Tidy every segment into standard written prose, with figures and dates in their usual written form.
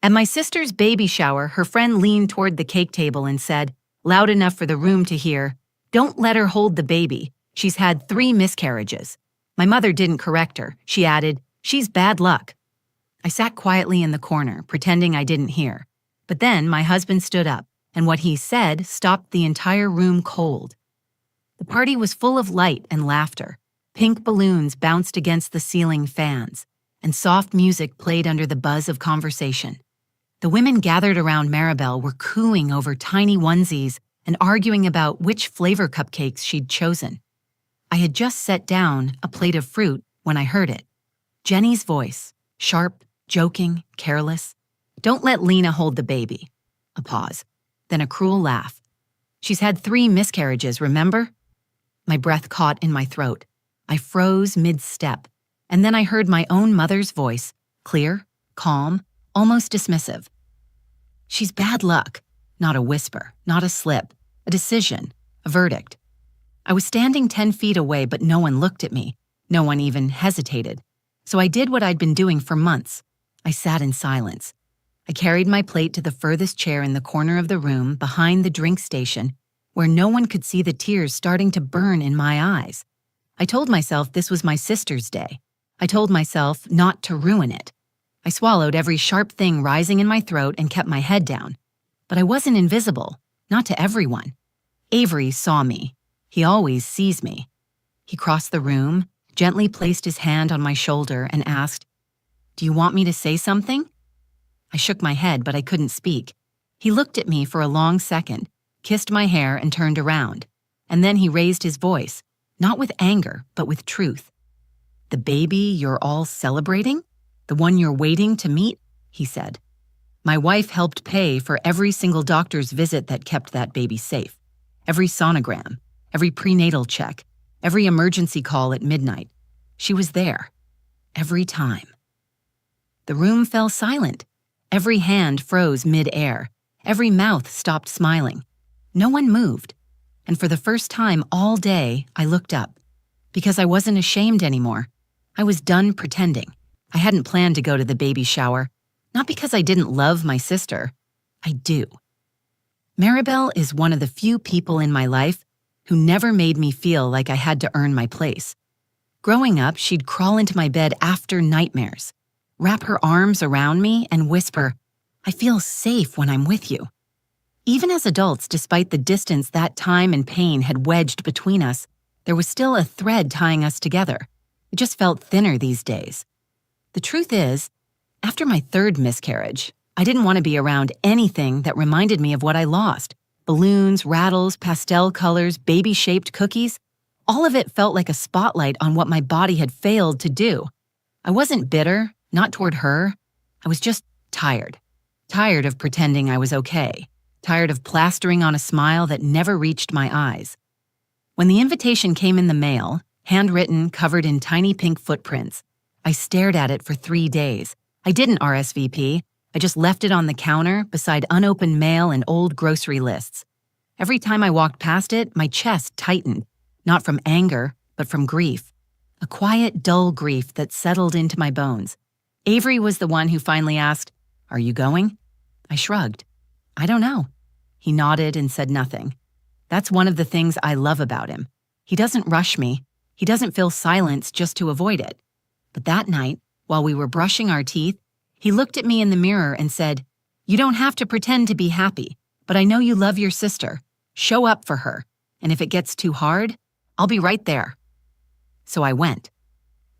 At my sister's baby shower, her friend leaned toward the cake table and said, loud enough for the room to hear, "Don't let her hold the baby. She's had 3 miscarriages." My mother didn't correct her. She added, "She's bad luck." I sat quietly in the corner, pretending I didn't hear. But then my husband stood up, and what he said stopped the entire room cold. The party was full of light and laughter. Pink balloons bounced against the ceiling fans, and soft music played under the buzz of conversation. The women gathered around Maribel were cooing over tiny onesies and arguing about which flavor cupcakes she'd chosen. I had just set down a plate of fruit when I heard it. Jenny's voice, sharp, joking, careless. "Don't let Lena hold the baby." A pause, then a cruel laugh. "She's had 3 miscarriages, remember?" My breath caught in my throat. I froze mid-step, and then I heard my own mother's voice, clear, calm, almost dismissive. "She's bad luck." Not a whisper, not a slip, a decision, a verdict. I was standing 10 feet away, but no one looked at me. No one even hesitated. So I did what I'd been doing for months. I sat in silence. I carried my plate to the furthest chair in the corner of the room behind the drink station, where no one could see the tears starting to burn in my eyes. I told myself this was my sister's day. I told myself not to ruin it. I swallowed every sharp thing rising in my throat and kept my head down. But I wasn't invisible, not to everyone. Avery saw me. He always sees me. He crossed the room, gently placed his hand on my shoulder, and asked, "Do you want me to say something?" I shook my head, but I couldn't speak. He looked at me for a long second, kissed my hair, and turned around. And then he raised his voice, not with anger, but with truth. "The baby you're all celebrating? The one you're waiting to meet?" he said. "My wife helped pay for every single doctor's visit that kept that baby safe. Every sonogram, every prenatal check, every emergency call at midnight. She was there. Every time." The room fell silent. Every hand froze mid-air. Every mouth stopped smiling. No one moved. And for the first time all day, I looked up. Because I wasn't ashamed anymore. I was done pretending. I hadn't planned to go to the baby shower. Not because I didn't love my sister. I do. Maribel is one of the few people in my life who never made me feel like I had to earn my place. Growing up, she'd crawl into my bed after nightmares, wrap her arms around me and whisper, "I feel safe when I'm with you." Even as adults, despite the distance that time and pain had wedged between us, there was still a thread tying us together. It just felt thinner these days. The truth is, after my 3rd miscarriage, I didn't want to be around anything that reminded me of what I lost. Balloons, rattles, pastel colors, baby-shaped cookies. All of it felt like a spotlight on what my body had failed to do. I wasn't bitter, not toward her. I was just tired. Tired of pretending I was okay. Tired of plastering on a smile that never reached my eyes. When the invitation came in the mail, handwritten, covered in tiny pink footprints, I stared at it for 3 days. I didn't RSVP. I just left it on the counter beside unopened mail and old grocery lists. Every time I walked past it, my chest tightened, not from anger, but from grief. A quiet, dull grief that settled into my bones. Avery was the one who finally asked, "Are you going?" I shrugged. "I don't know." He nodded and said nothing. That's one of the things I love about him. He doesn't rush me. He doesn't fill silence just to avoid it. But that night, while we were brushing our teeth, he looked at me in the mirror and said, "You don't have to pretend to be happy, but I know you love your sister. Show up for her, and if it gets too hard, I'll be right there." So I went.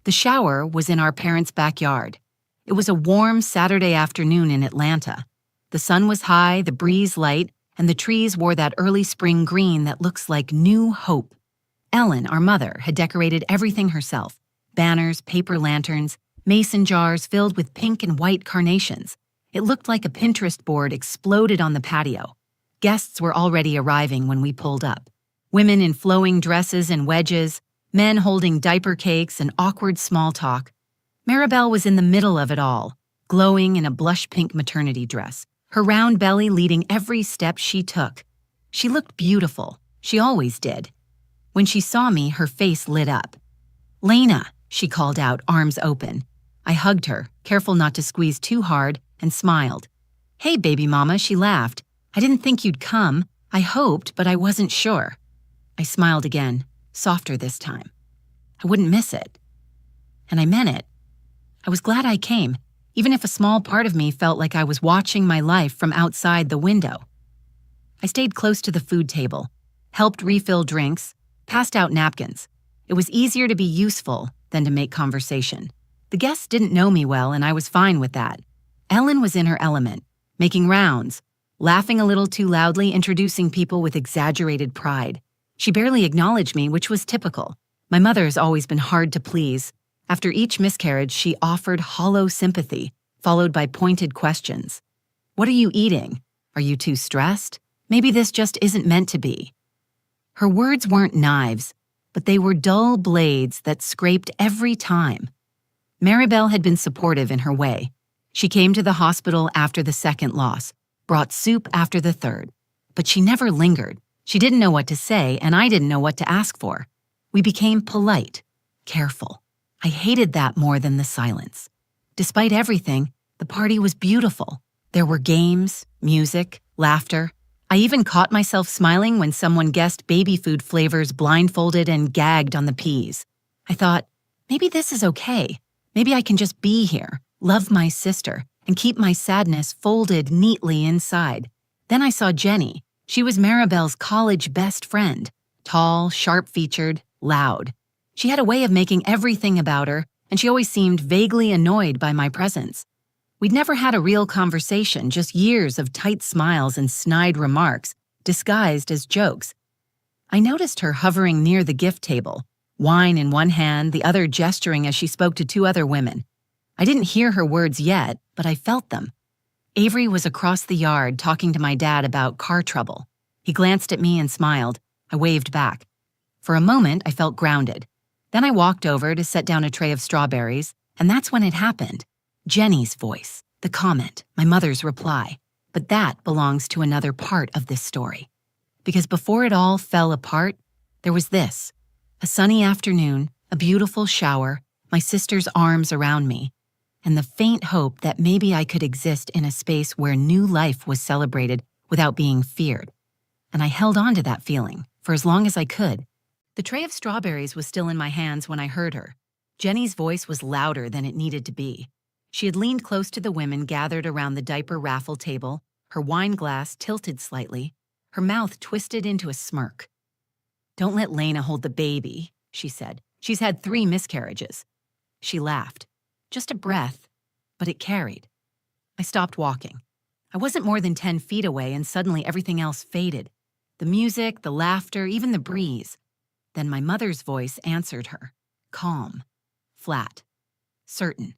The shower was in our parents' backyard. It was a warm Saturday afternoon in Atlanta. The sun was high, the breeze light, and the trees wore that early spring green that looks like new hope. Ellen, our mother, had decorated everything herself. Banners, paper lanterns, mason jars filled with pink and white carnations. It looked like a Pinterest board exploded on the patio. Guests were already arriving when we pulled up. Women in flowing dresses and wedges, men holding diaper cakes and awkward small talk. Maribel was in the middle of it all, glowing in a blush pink maternity dress, her round belly leading every step she took. She looked beautiful. She always did. When she saw me, her face lit up. "Lena," she called out, arms open. I hugged her, careful not to squeeze too hard, and smiled. "Hey, baby mama," she laughed. "I didn't think you'd come. I hoped, but I wasn't sure." I smiled again, softer this time. I wouldn't miss it. And I meant it. I was glad I came, even if a small part of me felt like I was watching my life from outside the window. I stayed close to the food table, helped refill drinks, passed out napkins. It was easier to be useful than to make conversation. The guests didn't know me well, and I was fine with that. Ellen was in her element, making rounds, laughing a little too loudly, introducing people with exaggerated pride. She barely acknowledged me, which was typical. My mother's always been hard to please. After each miscarriage, she offered hollow sympathy, followed by pointed questions. "What are you eating? Are you too stressed? Maybe this just isn't meant to be." Her words weren't knives, but they were dull blades that scraped every time. Maribel had been supportive in her way. She came to the hospital after the second loss, brought soup after the third. But she never lingered. She didn't know what to say, and I didn't know what to ask for. We became polite, careful. I hated that more than the silence. Despite everything, the party was beautiful. There were games, music, laughter. I even caught myself smiling when someone guessed baby food flavors blindfolded and gagged on the peas. I thought, maybe this is okay. Maybe I can just be here, love my sister, and keep my sadness folded neatly inside. Then I saw Jenny. She was Maribel's college best friend, tall, sharp-featured, loud. She had a way of making everything about her, and she always seemed vaguely annoyed by my presence. We'd never had a real conversation, just years of tight smiles and snide remarks, disguised as jokes. I noticed her hovering near the gift table, wine in one hand, the other gesturing as she spoke to two other women. I didn't hear her words yet, but I felt them. Avery was across the yard talking to my dad about car trouble. He glanced at me and smiled. I waved back. For a moment, I felt grounded. Then I walked over to set down a tray of strawberries, and that's when it happened. Jenny's voice, the comment, my mother's reply. But that belongs to another part of this story. Because before it all fell apart, there was this. A sunny afternoon, a beautiful shower, my sister's arms around me, and the faint hope that maybe I could exist in a space where new life was celebrated without being feared. And I held on to that feeling for as long as I could. The tray of strawberries was still in my hands when I heard her. Jenny's voice was louder than it needed to be. She had leaned close to the women gathered around the diaper raffle table, her wine glass tilted slightly, her mouth twisted into a smirk. "Don't let Lena hold the baby," she said. "She's had 3 miscarriages." She laughed. Just a breath, but it carried. I stopped walking. I wasn't more than 10 feet away, and suddenly everything else faded. The music, the laughter, even the breeze. Then my mother's voice answered her, calm, flat, certain.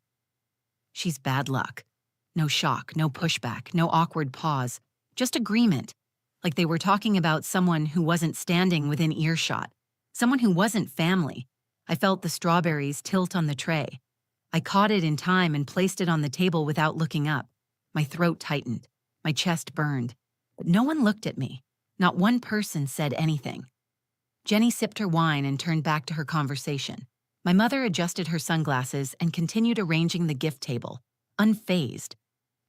"She's bad luck." No shock, no pushback, no awkward pause, just agreement, like they were talking about someone who wasn't standing within earshot, someone who wasn't family. I felt the strawberries tilt on the tray. I caught it in time and placed it on the table without looking up. My throat tightened, my chest burned, but no one looked at me. Not one person said anything. Jenny sipped her wine and turned back to her conversation. My mother adjusted her sunglasses and continued arranging the gift table, unfazed.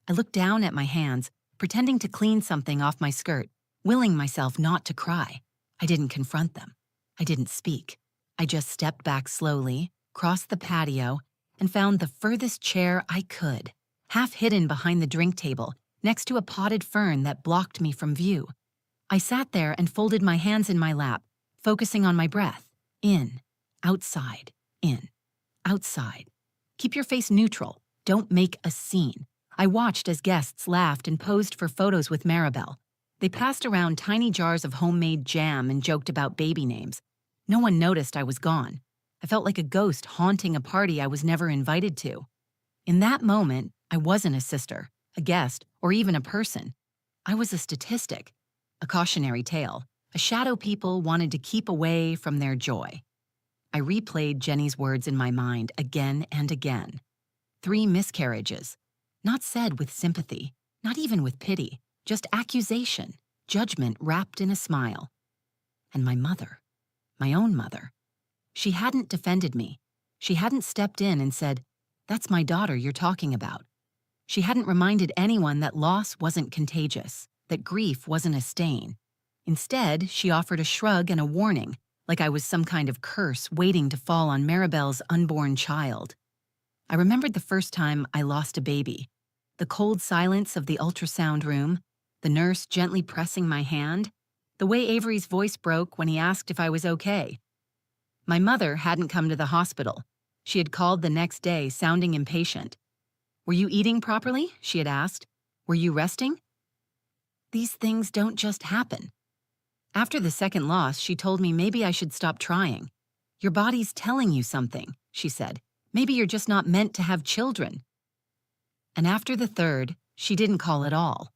I looked down at my hands, pretending to clean something off my skirt, willing myself not to cry. I didn't confront them. I didn't speak. I just stepped back slowly, crossed the patio, and found the furthest chair I could, half hidden behind the drink table, next to a potted fern that blocked me from view. I sat there and folded my hands in my lap, focusing on my breath. In, outside, in, outside. Keep your face neutral. Don't make a scene. I watched as guests laughed and posed for photos with Maribel. They passed around tiny jars of homemade jam and joked about baby names. No one noticed I was gone. I felt like a ghost haunting a party I was never invited to. In that moment, I wasn't a sister, a guest, or even a person. I was a statistic, a cautionary tale, a shadow people wanted to keep away from their joy. I replayed Jenny's words in my mind again and again. 3 miscarriages, not said with sympathy, not even with pity, just accusation, judgment wrapped in a smile. And my mother, my own mother, she hadn't defended me. She hadn't stepped in and said, "That's my daughter you're talking about." She hadn't reminded anyone that loss wasn't contagious, that grief wasn't a stain. Instead, she offered a shrug and a warning, like I was some kind of curse waiting to fall on Maribel's unborn child. I remembered the first time I lost a baby. The cold silence of the ultrasound room, the nurse gently pressing my hand, the way Avery's voice broke when he asked if I was okay. My mother hadn't come to the hospital. She had called the next day, sounding impatient. "Were you eating properly?" she had asked. "Were you resting?" These things don't just happen. After the second loss, she told me maybe I should stop trying. "Your body's telling you something," she said. "Maybe you're just not meant to have children." And after the third, she didn't call at all.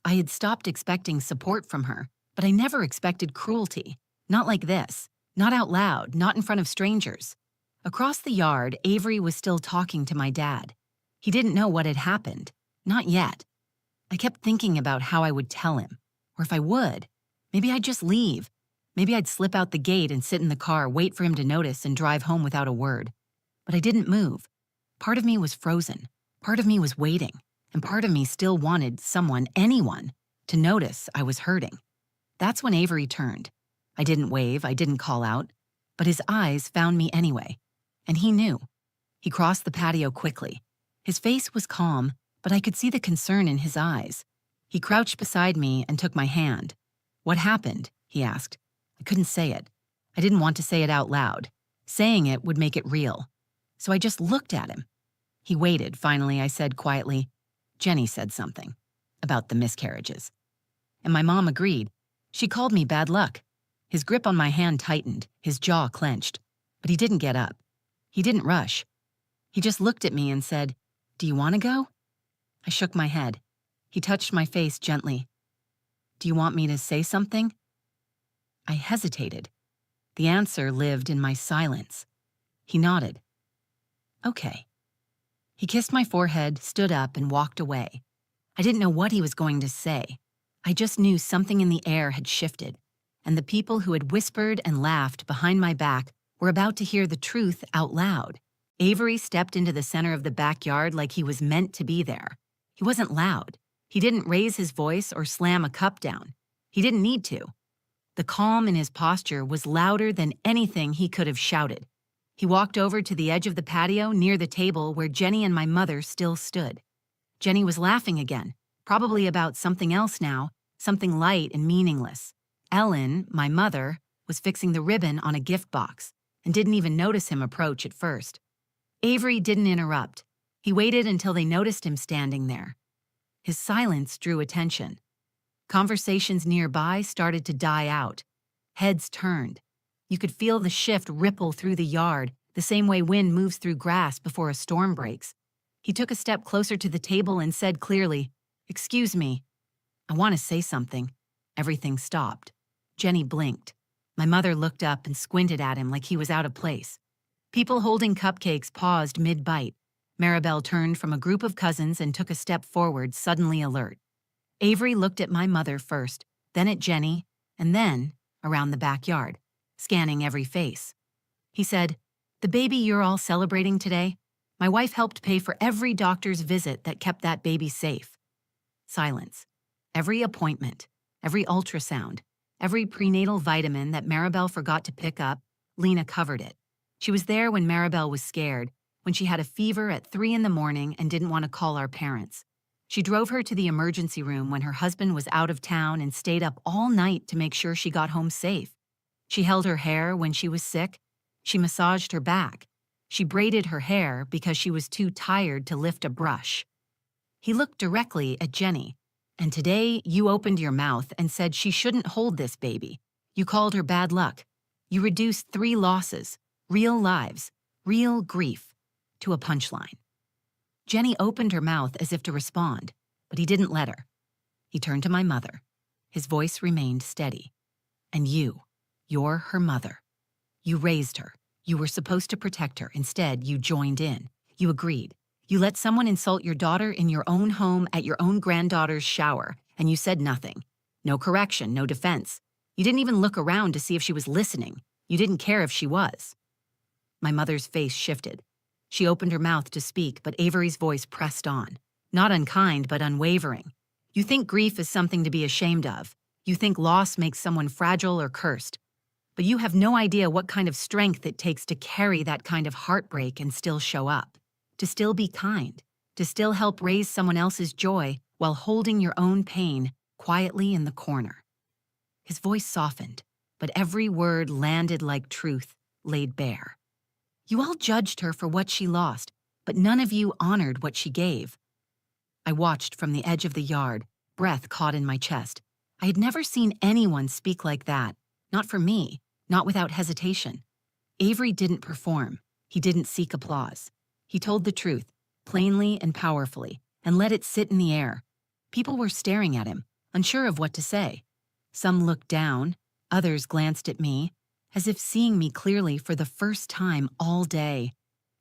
I had stopped expecting support from her, but I never expected cruelty. Not like this. Not out loud, not in front of strangers. Across the yard, Avery was still talking to my dad. He didn't know what had happened. Not yet. I kept thinking about how I would tell him. Or if I would, maybe I'd just leave. Maybe I'd slip out the gate and sit in the car, wait for him to notice, and drive home without a word. But I didn't move. Part of me was frozen. Part of me was waiting. And part of me still wanted someone, anyone, to notice I was hurting. That's when Avery turned. I didn't wave, I didn't call out, but his eyes found me anyway. And he knew. He crossed the patio quickly. His face was calm, but I could see the concern in his eyes. He crouched beside me and took my hand. "What happened?" he asked. I couldn't say it. I didn't want to say it out loud. Saying it would make it real. So I just looked at him. He waited. Finally, I said quietly, "Jenny said something about the miscarriages." And my mom agreed. She called me bad luck. His grip on my hand tightened, his jaw clenched. But he didn't get up. He didn't rush. He just looked at me and said, "Do you want to go?" I shook my head. He touched my face gently. "Do you want me to say something?" I hesitated. The answer lived in my silence. He nodded. "Okay." He kissed my forehead, stood up, and walked away. I didn't know what he was going to say. I just knew something in the air had shifted, and the people who had whispered and laughed behind my back were about to hear the truth out loud. Avery stepped into the center of the backyard like he was meant to be there. He wasn't loud. He didn't raise his voice or slam a cup down. He didn't need to. The calm in his posture was louder than anything he could have shouted. He walked over to the edge of the patio near the table where Jenny and my mother still stood. Jenny was laughing again, probably about something else now, something light and meaningless. Ellen, my mother, was fixing the ribbon on a gift box and didn't even notice him approach at first. Avery didn't interrupt. He waited until they noticed him standing there. His silence drew attention. Conversations nearby started to die out. Heads turned. You could feel the shift ripple through the yard, the same way wind moves through grass before a storm breaks. He took a step closer to the table and said clearly, "Excuse me. I want to say something." Everything stopped. Jenny blinked. My mother looked up and squinted at him like he was out of place. People holding cupcakes paused mid-bite. Maribel turned from a group of cousins and took a step forward, suddenly alert. Avery looked at my mother first, then at Jenny, and then around the backyard, scanning every face. He said, "The baby you're all celebrating today, my wife helped pay for every doctor's visit that kept that baby safe." Silence. Every appointment, every ultrasound, every prenatal vitamin that Maribel forgot to pick up, Lena covered it. She was there when Maribel was scared, when she had a fever at 3 a.m. and didn't want to call our parents. She drove her to the emergency room when her husband was out of town and stayed up all night to make sure she got home safe. She held her hair when she was sick. She massaged her back. She braided her hair because she was too tired to lift a brush. He looked directly at Jenny. "And today you opened your mouth and said she shouldn't hold this baby. You called her bad luck. You reduced 3 losses, real lives, real grief, to a punchline." Jenny opened her mouth as if to respond, but he didn't let her. He turned to my mother. His voice remained steady. "And you're her mother. You raised her. You were supposed to protect her. Instead, you joined in. You agreed. You let someone insult your daughter in your own home at your own granddaughter's shower, and you said nothing. No correction, no defense. You didn't even look around to see if she was listening. You didn't care if she was." My mother's face shifted. She opened her mouth to speak, but Avery's voice pressed on. Not unkind, but unwavering. You think grief is something to be ashamed of. You think loss makes someone fragile or cursed. But you have no idea what kind of strength it takes to carry that kind of heartbreak and still show up. To still be kind. To still help raise someone else's joy while holding your own pain quietly in the corner. His voice softened, but every word landed like truth laid bare. You all judged her for what she lost, but none of you honored what she gave. I watched from the edge of the yard, breath caught in my chest. I had never seen anyone speak like that, not for me, not without hesitation. Avery didn't perform. He didn't seek applause. He told the truth, plainly and powerfully, and let it sit in the air. People were staring at him, unsure of what to say. Some looked down, others glanced at me, as if seeing me clearly for the first time all day.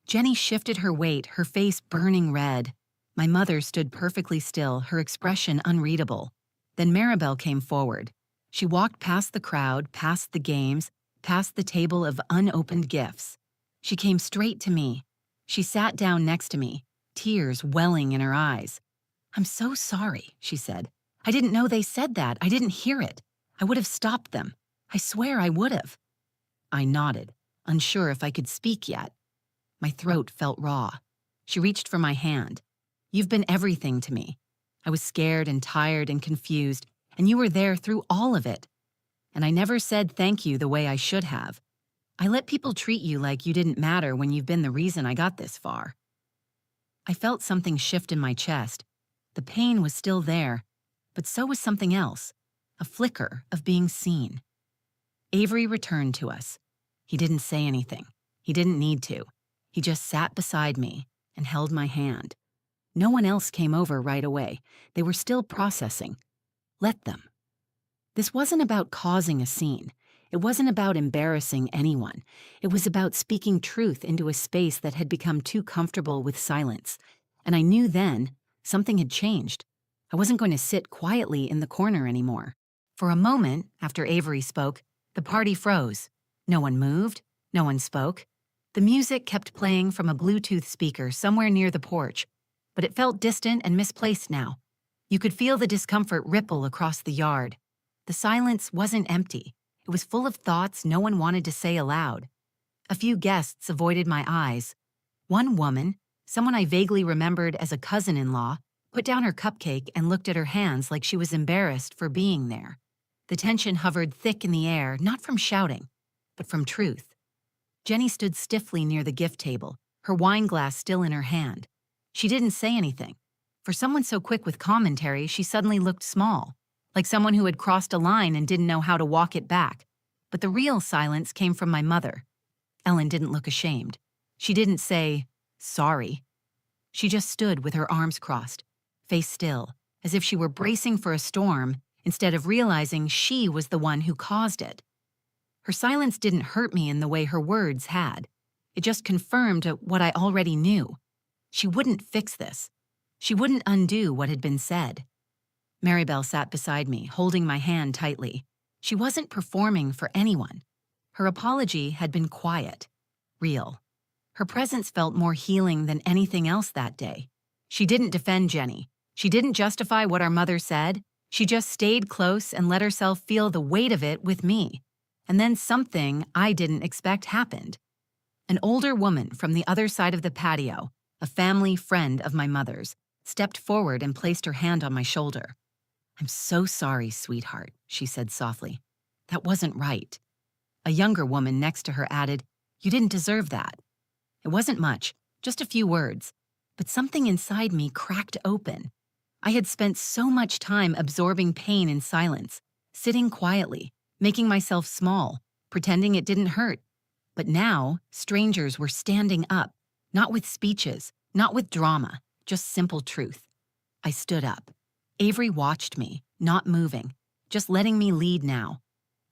Jenny shifted her weight, her face burning red. My mother stood perfectly still, her expression unreadable. Then Maribel came forward. She walked past the crowd, past the games, past the table of unopened gifts. She came straight to me. She sat down next to me, tears welling in her eyes. "I'm so sorry," she said. "I didn't know they said that. I didn't hear it. I would have stopped them. I swear I would have." I nodded, unsure if I could speak yet. My throat felt raw. She reached for my hand. "You've been everything to me. I was scared and tired and confused, and you were there through all of it. And I never said thank you the way I should have. I let people treat you like you didn't matter when you've been the reason I got this far." I felt something shift in my chest. The pain was still there, but so was something else, a flicker of being seen. Avery returned to us. He didn't say anything. He didn't need to. He just sat beside me and held my hand. No one else came over right away. They were still processing. Let them. This wasn't about causing a scene. It wasn't about embarrassing anyone. It was about speaking truth into a space that had become too comfortable with silence. And I knew then something had changed. I wasn't going to sit quietly in the corner anymore. For a moment, after Avery spoke, the party froze. No one moved. No one spoke. The music kept playing from a Bluetooth speaker somewhere near the porch, but it felt distant and misplaced now. You could feel the discomfort ripple across the yard. The silence wasn't empty. It was full of thoughts no one wanted to say aloud. A few guests avoided my eyes. One woman, someone I vaguely remembered as a cousin-in-law, put down her cupcake and looked at her hands like she was embarrassed for being there. The tension hovered thick in the air, not from shouting, but from truth. Jenny stood stiffly near the gift table, her wine glass still in her hand. She didn't say anything. For someone so quick with commentary, she suddenly looked small, like someone who had crossed a line and didn't know how to walk it back. But the real silence came from my mother. Ellen didn't look ashamed. She didn't say, "Sorry." She just stood with her arms crossed, face still, as if she were bracing for a storm instead of realizing she was the one who caused it. Her silence didn't hurt me in the way her words had. It just confirmed what I already knew. She wouldn't fix this. She wouldn't undo what had been said. Maribel sat beside me, holding my hand tightly. She wasn't performing for anyone. Her apology had been quiet, real. Her presence felt more healing than anything else that day. She didn't defend Jenny. She didn't justify what our mother said. She just stayed close and let herself feel the weight of it with me. And then something I didn't expect happened. An older woman from the other side of the patio, a family friend of my mother's, stepped forward and placed her hand on my shoulder. "I'm so sorry, sweetheart," she said softly. "That wasn't right." A younger woman next to her added, "You didn't deserve that." It wasn't much, just a few words, but something inside me cracked open. I had spent so much time absorbing pain in silence, sitting quietly, making myself small, pretending it didn't hurt. But now, strangers were standing up, not with speeches, not with drama, just simple truth. I stood up. Avery watched me, not moving, just letting me lead now.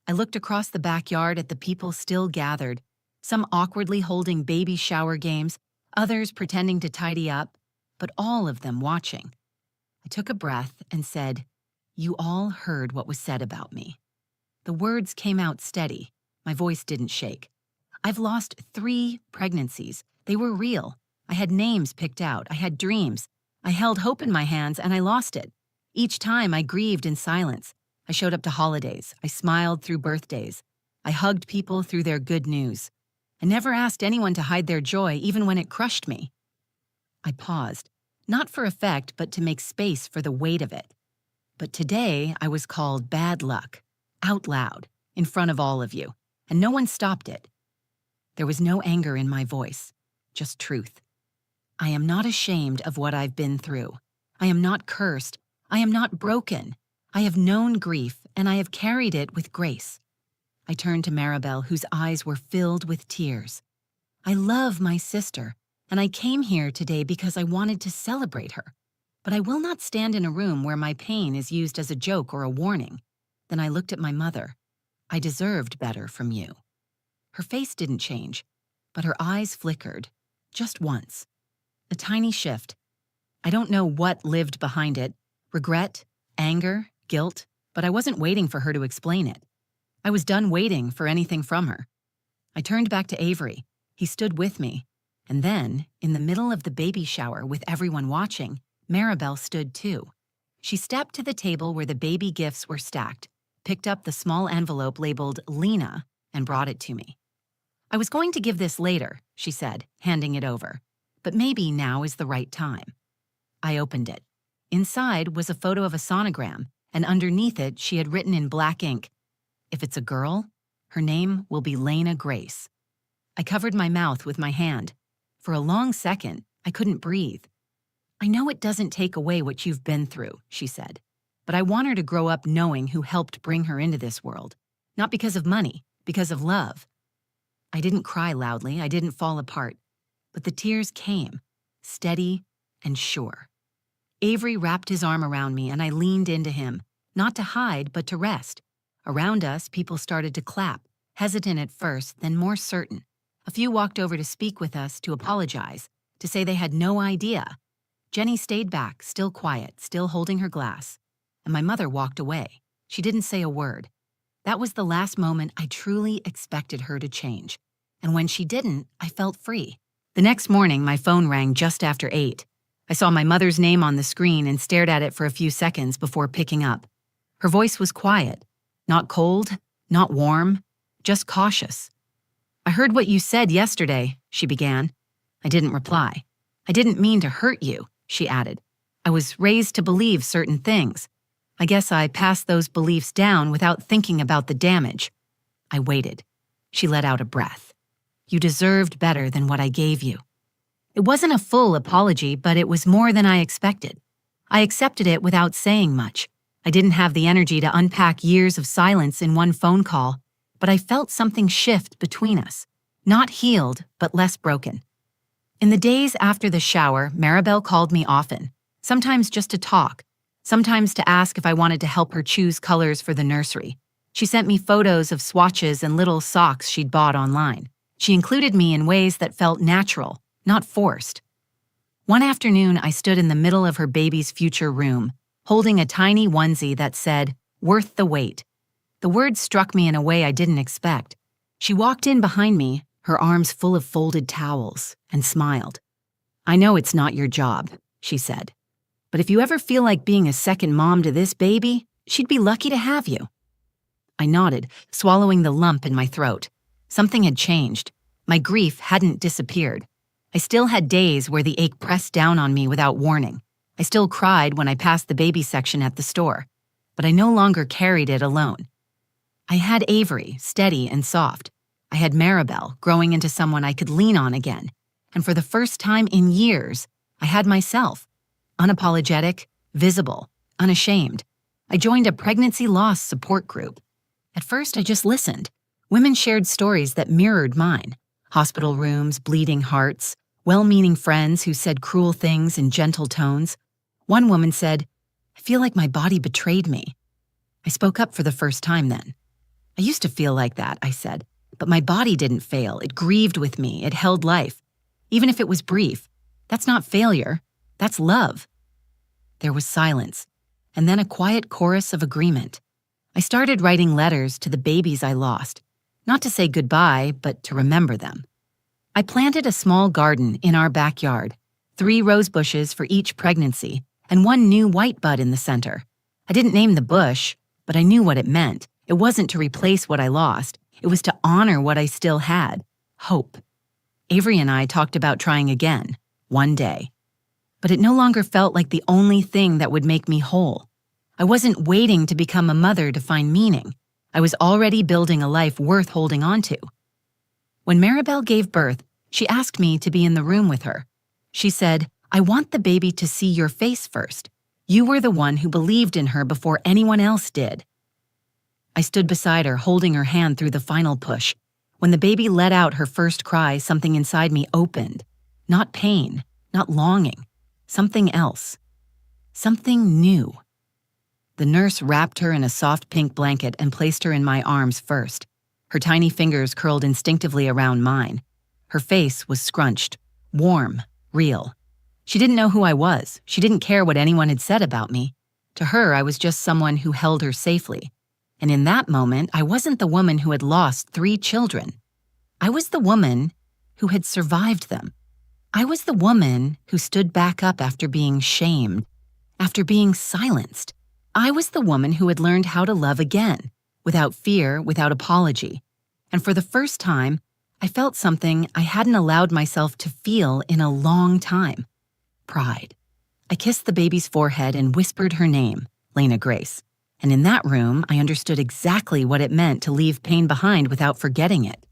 I looked across the backyard at the people still gathered, some awkwardly holding baby shower games, others pretending to tidy up, but all of them watching. I took a breath and said, "You all heard what was said about me." The words came out steady. My voice didn't shake. I've lost 3 pregnancies. They were real. I had names picked out. I had dreams. I held hope in my hands and I lost it. Each time I grieved in silence. I showed up to holidays. I smiled through birthdays. I hugged people through their good news. I never asked anyone to hide their joy, even when it crushed me. I paused, not for effect, but to make space for the weight of it. But today I was called bad luck, out loud, in front of all of you, and no one stopped it. There was no anger in my voice, just truth. I am not ashamed of what I've been through. I am not cursed. I am not broken. I have known grief, and I have carried it with grace. I turned to Maribel, whose eyes were filled with tears. I love my sister, and I came here today because I wanted to celebrate her. But I will not stand in a room where my pain is used as a joke or a warning. Then I looked at my mother. I deserved better from you. Her face didn't change, but her eyes flickered, just once. A tiny shift. I don't know what lived behind it, regret, anger, guilt, but I wasn't waiting for her to explain it. I was done waiting for anything from her. I turned back to Avery. He stood with me. And then, in the middle of the baby shower with everyone watching, Maribel stood too. She stepped to the table where the baby gifts were stacked, picked up the small envelope labeled Lena, and brought it to me. I was going to give this later, she said, handing it over. But maybe now is the right time. I opened it. Inside was a photo of a sonogram, and underneath it she had written in black ink, "If it's a girl, her name will be Lena Grace." I covered my mouth with my hand. For a long second, I couldn't breathe. "I know it doesn't take away what you've been through," she said, "but I want her to grow up knowing who helped bring her into this world. Not because of money, because of love." I didn't cry loudly, I didn't fall apart, but the tears came, steady and sure. Avery wrapped his arm around me and I leaned into him, not to hide, but to rest. Around us, people started to clap, hesitant at first, then more certain. A few walked over to speak with us, to apologize, to say they had no idea. Jenny stayed back, still quiet, still holding her glass. And my mother walked away. She didn't say a word. That was the last moment I truly expected her to change. And when she didn't, I felt free. The next morning, my phone rang just after 8. I saw my mother's name on the screen and stared at it for a few seconds before picking up. Her voice was quiet, not cold, not warm, just cautious. "I heard what you said yesterday," she began. I didn't reply. "I didn't mean to hurt you," she added. "I was raised to believe certain things. I guess I passed those beliefs down without thinking about the damage." I waited. She let out a breath. "You deserved better than what I gave you." It wasn't a full apology, but it was more than I expected. I accepted it without saying much. I didn't have the energy to unpack years of silence in one phone call, but I felt something shift between us. Not healed, but less broken. In the days after the shower, Maribel called me often, sometimes just to talk, sometimes to ask if I wanted to help her choose colors for the nursery. She sent me photos of swatches and little socks she'd bought online. She included me in ways that felt natural, not forced. One afternoon, I stood in the middle of her baby's future room, holding a tiny onesie that said, "Worth the wait." The words struck me in a way I didn't expect. She walked in behind me, her arms full of folded towels, and smiled. "I know it's not your job," she said, "but if you ever feel like being a second mom to this baby, she'd be lucky to have you." I nodded, swallowing the lump in my throat. Something had changed. My grief hadn't disappeared. I still had days where the ache pressed down on me without warning. I still cried when I passed the baby section at the store, but I no longer carried it alone. I had Avery, steady and soft. I had Maribel, growing into someone I could lean on again. And for the first time in years, I had myself. Unapologetic, visible, unashamed. I joined a pregnancy loss support group. At first, I just listened. Women shared stories that mirrored mine. Hospital rooms, bleeding hearts, well-meaning friends who said cruel things in gentle tones. One woman said, "I feel like my body betrayed me." I spoke up for the first time then. "I used to feel like that," I said, "but my body didn't fail. It grieved with me. It held life. Even if it was brief. That's not failure. That's love." There was silence, and then a quiet chorus of agreement. I started writing letters to the babies I lost, not to say goodbye, but to remember them. I planted a small garden in our backyard, 3 rose bushes for each pregnancy, and 1 new white bud in the center. I didn't name the bush, but I knew what it meant. It wasn't to replace what I lost. It was to honor what I still had, hope. Avery and I talked about trying again, one day. But it no longer felt like the only thing that would make me whole. I wasn't waiting to become a mother to find meaning. I was already building a life worth holding on to. When Maribel gave birth, she asked me to be in the room with her. She said, "I want the baby to see your face first. You were the one who believed in her before anyone else did." I stood beside her, holding her hand through the final push. When the baby let out her first cry, something inside me opened. Not pain, not longing, something else. Something new. The nurse wrapped her in a soft pink blanket and placed her in my arms first. Her tiny fingers curled instinctively around mine. Her face was scrunched, warm, real. She didn't know who I was. She didn't care what anyone had said about me. To her, I was just someone who held her safely. And in that moment, I wasn't the woman who had lost 3 children. I was the woman who had survived them. I was the woman who stood back up after being shamed, after being silenced. I was the woman who had learned how to love again, without fear, without apology. And for the first time, I felt something I hadn't allowed myself to feel in a long time. Pride. I kissed the baby's forehead and whispered her name, Lena Grace. And in that room, I understood exactly what it meant to leave pain behind without forgetting it.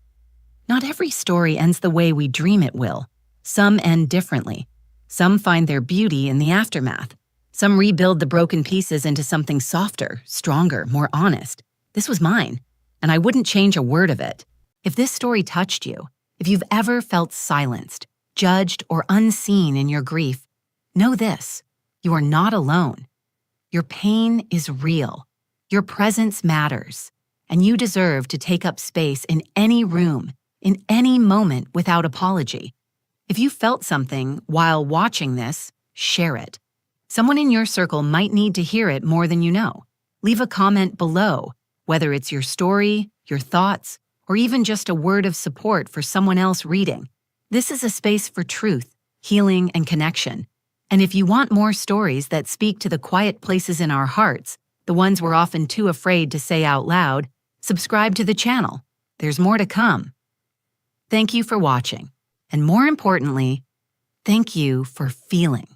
Not every story ends the way we dream it will. Some end differently. Some find their beauty in the aftermath. Some rebuild the broken pieces into something softer, stronger, more honest. This was mine, and I wouldn't change a word of it. If this story touched you, if you've ever felt silenced, judged, or unseen in your grief, know this: you are not alone. Your pain is real. Your presence matters, and you deserve to take up space in any room, in any moment without apology. If you felt something while watching this, share it. Someone in your circle might need to hear it more than you know. Leave a comment below, whether it's your story, your thoughts, or even just a word of support for someone else reading. This is a space for truth, healing, and connection. And if you want more stories that speak to the quiet places in our hearts, the ones we're often too afraid to say out loud, subscribe to the channel. There's more to come. Thank you for watching. And more importantly, thank you for feeling.